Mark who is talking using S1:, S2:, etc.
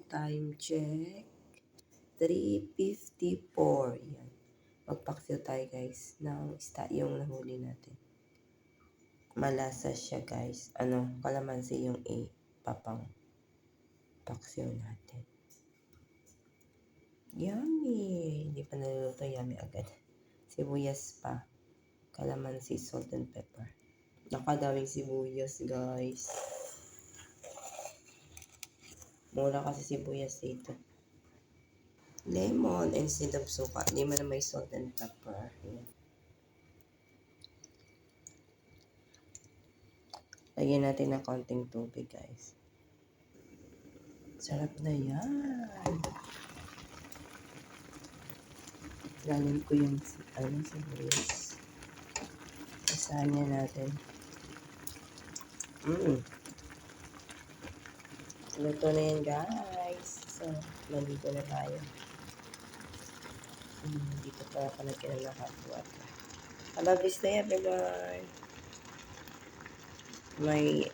S1: time check. 3:54. Yan. Magpaksiw tayo guys ng yung nahuli natin. Malasa siya guys. Kalamansi yung papang paksiw natin. Yummy! Hindi pa naluluto, yummy agad. Sibuyas pa. Kalamansi, salt and pepper. Nakadaming sibuyas guys. Mura kasi sibuyas dito. Lemon instead of suka. Hindi man na may salt and pepper. Ayan. Lagyan natin ng konting tubig guys. Sarap na yan. Galing ko yung sibuyas. Isahan niya natin. Luto na yan guys. So, maligo na tayo. Dito pa ako nagkilang na hot water. I love this day everyone. May